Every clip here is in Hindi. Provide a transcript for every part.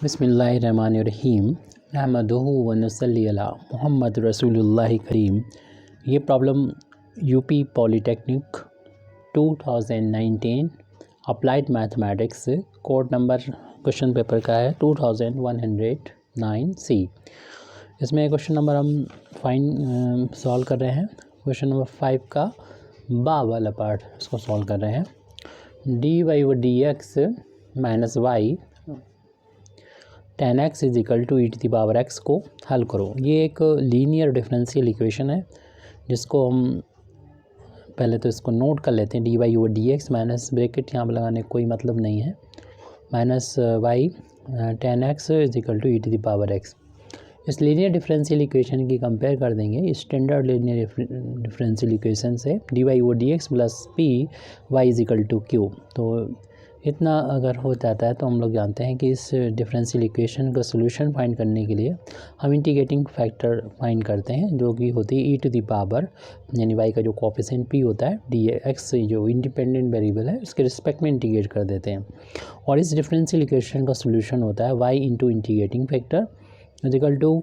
बिस्मिल्लाहिर्रहमानिर्रहीम नहमदुहु व नसल्ली अला मुहम्मद रसूलुल्लाह करीम। ये problem UP polytechnic 2019 applied mathematics code number question paper का है 2109 सी। इसमें क्वेश्चन नंबर हम सॉल्व कर रहे हैं। क्वेश्चन नंबर 5 का बा वाला पार्ट इसको सॉल्व कर रहे हैं। डी वाई व D X minus Y tan x is equal to E to the power x को हल करो। ये एक लीनियर डिफरेंशियल इक्वेशन है जिसको हम पहले तो इसको नोट कर लेते हैं। D Y over D X minus bracket यहाँ पर लगाने का कोई मतलब नहीं है, minus Y tan x is equal to E to the power x। इस लीनियर डिफरेंशियल इक्वेशन की कंपेयर कर देंगे स्टैंडर्ड लीनियर डिफरेंशियल इक्वेशन से। D Y over D X plus P Y is equal to Q. तो इतना अगर हो जाता है तो हम लोग जानते हैं कि इस डिफरेंशियल इक्वेशन का सोल्यूशन फाइंड करने के लिए हम इंटीग्रेटिंग फैक्टर फाइंड करते हैं जो कि होती है ई टू द पावर, यानी वाई का जो कोएफिशिएंट पी होता है डी एक्स जो इंडिपेंडेंट वेरिएबल है उसके रिस्पेक्ट में इंटीग्रेट कर देते हैं। और इस डिफरेंशियल इक्वेशन का सोल्यूशन होता है Y into integrating factor is equal to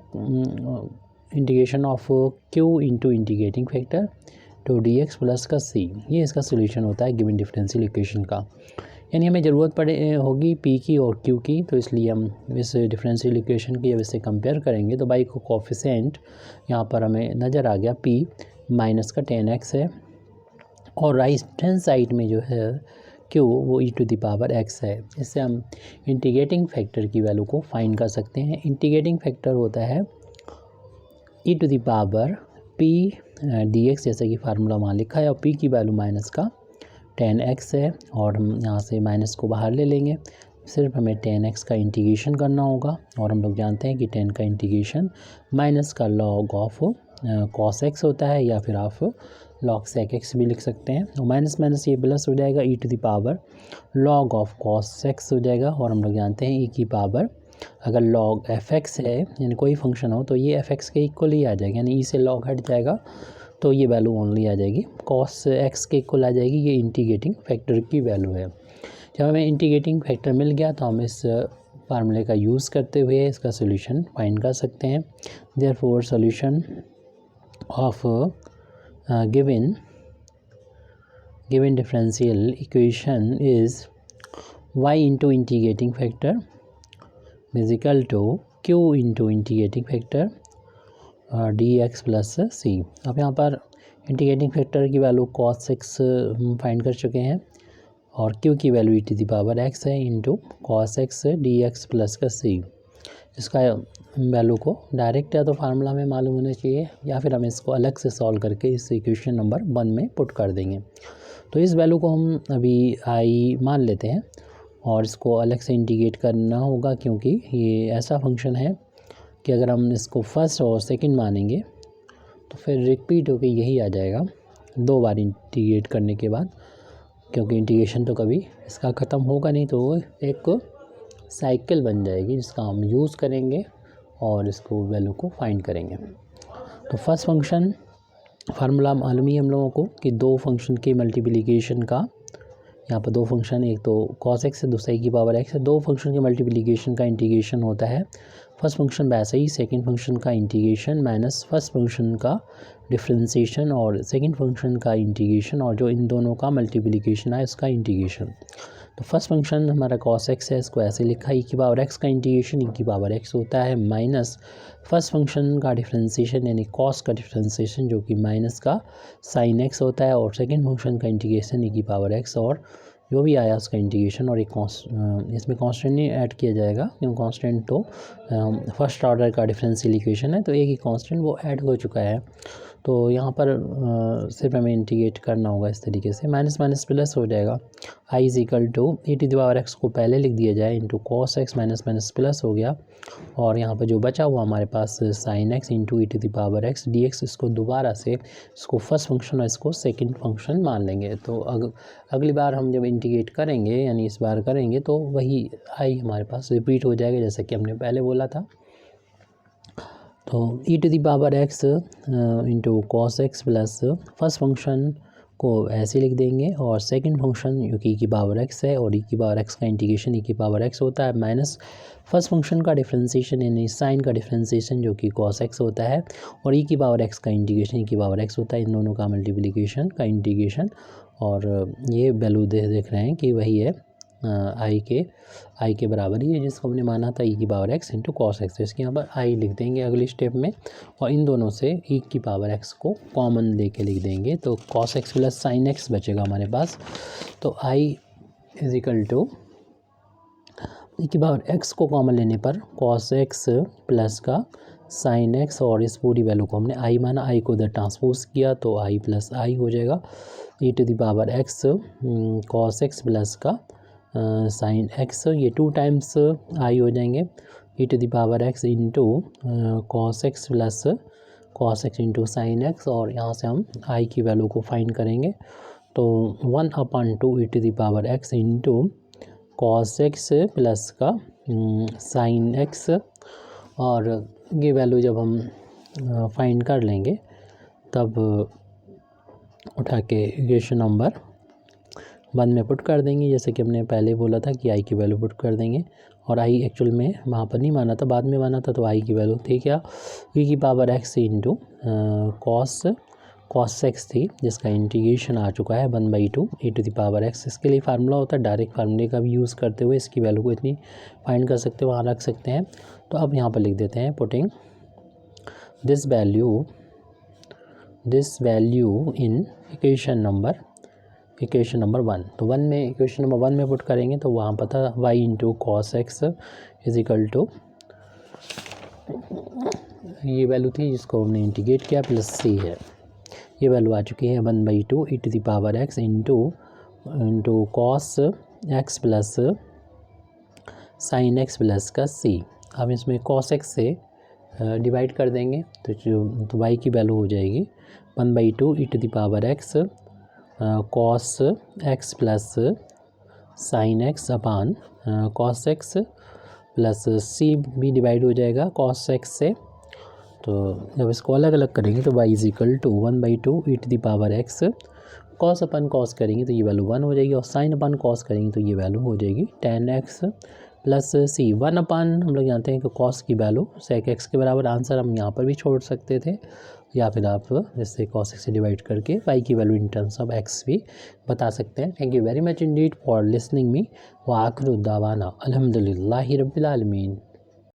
integration of Q into integrating factor to D X plus का सी। ये इसका सोल्यूशन होता है गिवन डिफरेंशियल इक्वेशन का। यानी हमें ज़रूरत होगी पी की और क्यू की, तो इसलिए हम इस डिफरेंशियल इक्वेशन की जब इससे कंपेयर करेंगे तो बाई को कोएफिशिएंट यहाँ पर हमें नज़र आ गया पी माइनस का tan x है और राइट हैंड साइड में जो है क्यू वो e to the power x है। इससे हम इंटीग्रेटिंग फैक्टर की वैल्यू को फाइंड कर सकते हैं। इंटीग्रेटिंग फैक्टर होता है e to the power p d x, जैसे कि फार्मूला वहाँ लिखा है, और पी की वैल्यू माइनस का tan x है और हम यहाँ से माइनस को बाहर ले लेंगे। सिर्फ हमें tan x का इंटीग्रेशन करना होगा और हम लोग जानते हैं कि tan का इंटीग्रेशन माइनस का log ऑफ cos x होता है, या फिर आप log sec x भी लिख सकते हैं। और माइनस माइनस ये प्लस हो जाएगा, e to the power log of cos x हो जाएगा। और हम लोग जानते हैं e की पावर अगर log fx है यानी कोई फंक्शन हो तो ये fx के इक्वल ही आ जाएगा, यानी e से log हट जाएगा तो ये वैल्यू ओनली आ जाएगी, cos x के इक्वल आ जाएगी। ये इंटीग्रेटिंग फैक्टर की वैल्यू है। जब हमें इंटीग्रेटिंग फैक्टर मिल गया तो हम इस फार्मूले का यूज़ करते हुए इसका सोल्यूशन फाइंड कर सकते हैं। Therefore solution of given differential equation is y into integrating factor is equal to q into integrating factor D X plus C. अब यहाँ पर इंटीग्रेटिंग फैक्टर की वैल्यू cos x फाइंड कर चुके हैं और q की value e to the power x है into cos x D X plus का सी। इसका वैल्यू को डायरेक्ट या तो फार्मूला में मालूम होना चाहिए या फिर हम इसको अलग से सॉल्व करके इस इक्वेशन नंबर 1 में पुट कर देंगे। तो इस वैल्यू को हम अभी आई मान लेते हैं और इसको अलग से इंटीग्रेट करना होगा, क्योंकि ये ऐसा फंक्शन है कि अगर हम इसको फर्स्ट और सेकंड मानेंगे तो फिर रिपीट होके यही आ जाएगा 2 बार इंटीग्रेट करने के बाद, क्योंकि इंटीग्रेशन तो कभी इसका ख़त्म होगा नहीं, तो वो एक साइकिल बन जाएगी जिसका हम यूज़ करेंगे और इसको वैल्यू को फाइंड करेंगे। तो फर्स्ट फंक्शन फार्मूला मालूम ही हम लोगों को कि 2 फंक्शन के मल्टीप्लिकेशन का, यहाँ पर 2 फंक्शन, एक तो cos x है दूसरा e की पावर x है, 2 फंक्शन के मल्टीप्लिकेशन का इंटीग्रेशन होता है फर्स्ट फंक्शन वैसे ही सेकंड फंक्शन का इंटीग्रेशन माइनस फर्स्ट फंक्शन का डिफरेंशिएशन और सेकंड फंक्शन का इंटीग्रेशन और जो इन दोनों का मल्टीप्लिकेशन है उसका इंटीग्रेशन। तो फर्स्ट फंक्शन हमारा cos x है, इसको ऐसे लिखा e की पावर x का इंटीग्रेशन e की पावर x होता है माइनस फर्स्ट फंक्शन का डिफरेंशिएशन यानी cos का डिफरेंशिएशन जो कि माइनस का sin x होता है, और सेकंड फंक्शन का इंटीग्रेशन e की पावर x और जो भी आया उसका इंटीग्रेशन। और एक इसमें कांस्टेंट नहीं ऐड किया जाएगा क्योंकि कांस्टेंट तो फर्स्ट ऑर्डर का डिफरेंशियल इक्वेशन है, तो एक ही कांस्टेंट वो ऐड हो चुका है। तो यहाँ पर सिर्फ हमें इंटीग्रेट करना होगा इस तरीके से, माइनस माइनस प्लस हो जाएगा। I is equal to E to the power x को पहले लिख दिया जाए into cos x minus minus plus हो गया, और यहाँ पर जो बचा हुआ हमारे पास sin x into e to the power x d x, इसको दोबारा से इसको फर्स्ट फंक्शन और इसको सेकंड फंक्शन मान लेंगे। तो अगली बार हम जब इंटीग्रेट करेंगे यानी इस बार करेंगे तो वही आई हमारे पास रिपीट हो जाएगा जैसा कि हमने पहले बोला था। तो e to the power x into cos x plus first function को ऐसे लिख देंगे। और सेकंड फंक्शन जो कि की पावर एक्स है और ई की पावर एक्स का इंटीग्रेशन ई की पावर एक्स होता है माइनस फर्स्ट फंक्शन का डिफरेंशिएशन यानी साइन का डिफरेंशिएशन जो कि कॉस एक्स होता है और ई की पावर एक्स का इंटीग्रेशन ई की पावर एक्स होता है। इन दोनों का मल्टीप्लिकेशन का इंटीग्रेशन और ये वैल्यू देख रहे हैं कि वही है आई के बराबर ही है जिसको हमने माना था ई की power x into cos x. तो इसके यहाँ पर आई लिख देंगे अगले स्टेप में और इन दोनों से ई की पावर एक्स को कॉमन लेके लिख देंगे तो cos x plus sine x बचेगा हमारे पास। तो आई इज इक्वल टू ई की पावर एक्स को कॉमन लेने पर कॉस एक्स प्लस का साइन एक्स और इस पूरी वैल्यू को हमने आई माना, आई को उधर ट्रांसपोज किया तो आई प्लस आई हो जाएगा। E to the power x cos x plus का साइन एक्स ये 2 टाइम्स आई हो जाएंगे। E to the power x into cos x plus cos x into sine x और यहाँ से हम आई की वैल्यू को फाइंड करेंगे तो 1/2 ई to the power x into cos x plus का साइन एक्स और ये वैल्यू जब हम फाइंड कर लेंगे तब उठा के इक्वेशन नंबर 1 में पुट कर देंगे जैसे कि हमने पहले बोला था कि आई की वैल्यू पुट कर देंगे। और आई एक्चुअल में वहाँ पर नहीं माना था, बाद में माना था तो आई की वैल्यू थी क्या ई की power x into cos x थी जिसका इंटीग्रेशन आ चुका है 1/2 ई टू द पावर एक्स। इसके लिए फार्मूला होता है, डायरेक्ट फार्मूले का भी यूज़ करते हुए इसकी वैल्यू को इतनी फाइंड कर सकते हो, वहाँ रख सकते हैं। तो अब यहाँ पर लिख देते हैं putting this value in equation number 1। तो 1 में इक्वेशन नंबर 1 में पुट करेंगे तो वहाँ पता y into cos X is equal to ये वैल्यू थी जिसको हमने इंटीग्रेट किया प्लस सी है, ये वैल्यू आ चुकी है 1/2 ई to the power x into cos x plus sine x plus का सी। अब इसमें कॉस एक्स से डिवाइड कर देंगे तो y की वैल्यू हो जाएगी 1/2 ई to the power x cos x plus sine x upon cos x plus C भी डिवाइड हो जाएगा कॉस एक्स से। तो जब इसको अलग अलग करेंगे तो y is equal to 1/2 E to the power x cos अपन कॉस करेंगे तो ये वैल्यू 1 हो जाएगी और साइन अपन कॉस करेंगे तो ये वैल्यू हो जाएगी tan x प्लस सी। 1 हम लोग जानते हैं कि कॉस की वैल्यू sec x के बराबर, आंसर हम यहाँ पर भी छोड़ सकते थे या फिर आप जैसे cos x से डिवाइड करके y की value in terms of x भी बता सकते हैं। Thank you very much Indeed for listening me व आखिर दावाना अल्हम्दुलिल्लाहि रब्बिल आलमीन।